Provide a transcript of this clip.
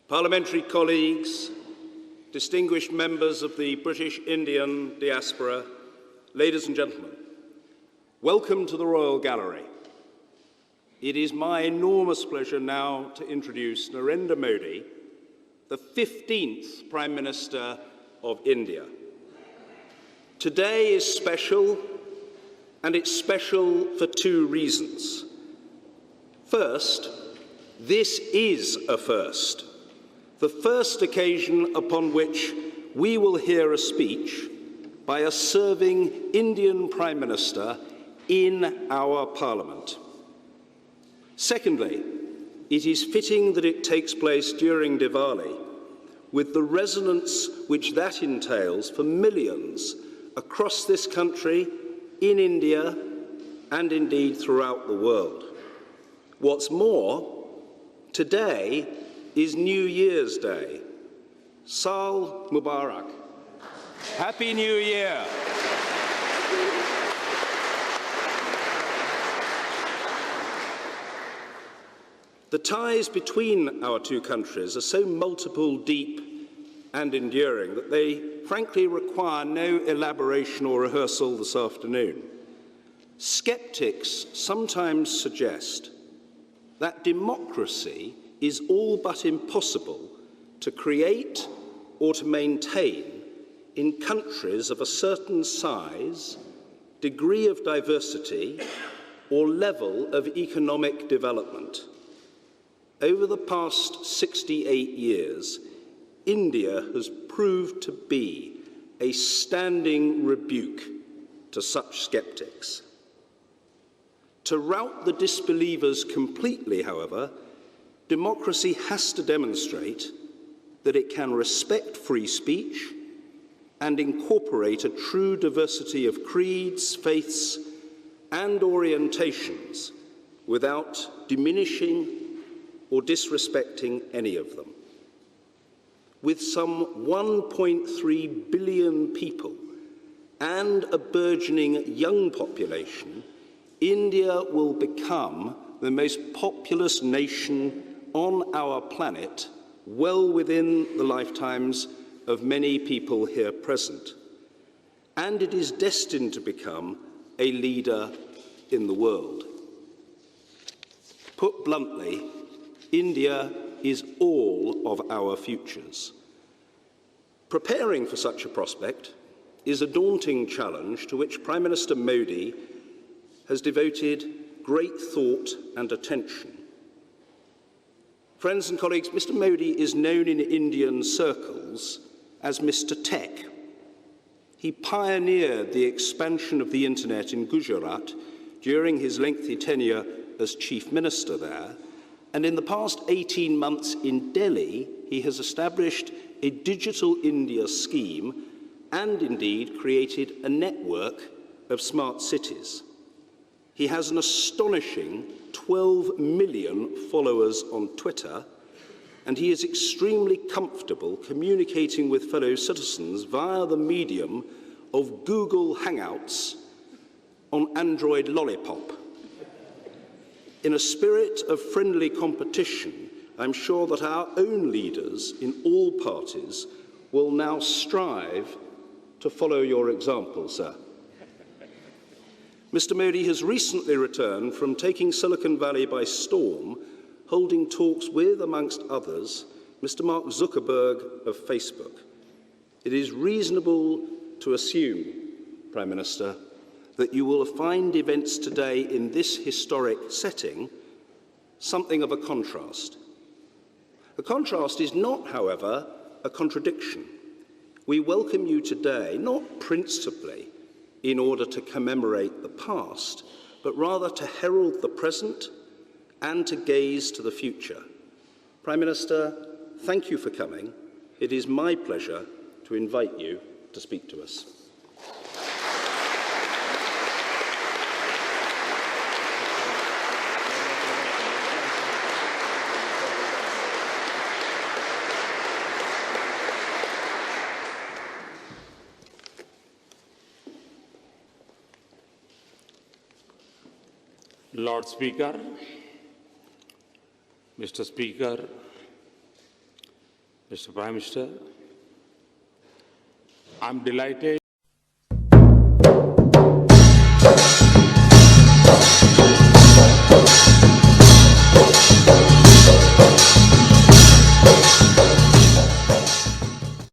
Parliamentary colleagues, distinguished members of the British Indian diaspora, ladies and gentlemen, welcome to the Royal Gallery. It is my enormous pleasure now to introduce Narendra Modi, the 15th Prime Minister of India. Today is special, and it's special for two reasons. First, this is a first. The first occasion upon which we will hear a speech by a serving Indian Prime Minister in our Parliament. Secondly, it is fitting that it takes place during Diwali, with the resonance which that entails for millions across this country, in India, and indeed throughout the world. What's more, today is New Year's Day. Saal Mubarak. Happy New Year. The ties between our two countries are so multiple, deep, and enduring that they frankly require no elaboration or rehearsal this afternoon. Skeptics sometimes suggest that democracy is all but impossible to create or to maintain in countries of a certain size, degree of diversity, or level of economic development. Over the past 68 years, India has proved to be a standing rebuke to such skeptics. To rout the disbelievers completely, however, democracy has to demonstrate that it can respect free speech and incorporate a true diversity of creeds, faiths, and orientations without diminishing or disrespecting any of them. With some 1.3 billion people and a burgeoning young population, India will become the most populous nation on our planet, well within the lifetimes of many people here present. And it is destined to become a leader in the world. Put bluntly, India is all of our futures. Preparing for such a prospect is a daunting challenge to which Prime Minister Modi has devoted great thought and attention. Friends and colleagues, Mr. Modi is known in Indian circles as Mr. Tech. He pioneered the expansion of the internet in Gujarat during his lengthy tenure as Chief Minister there, and in the past 18 months in Delhi, he has established a Digital India scheme and indeed created a network of smart cities. He has an astonishing 12 million followers on Twitter, and he is extremely comfortable communicating with fellow citizens via the medium of Google Hangouts on Android Lollipop. In a spirit of friendly competition, I'm sure that our own leaders in all parties will now strive to follow your example, sir. Mr. Modi has recently returned from taking Silicon Valley by storm, holding talks with, amongst others, Mr. Mark Zuckerberg of Facebook. It is reasonable to assume, Prime Minister, that you will find events today in this historic setting something of a contrast. The contrast is not, however, a contradiction. We welcome you today, not principally in order to commemorate the past, but rather to herald the present and to gaze to the future. Prime Minister, thank you for coming. It is my pleasure to invite you to speak to us. Lord Speaker, Mr. Speaker, Mr. Prime Minister, I'm delighted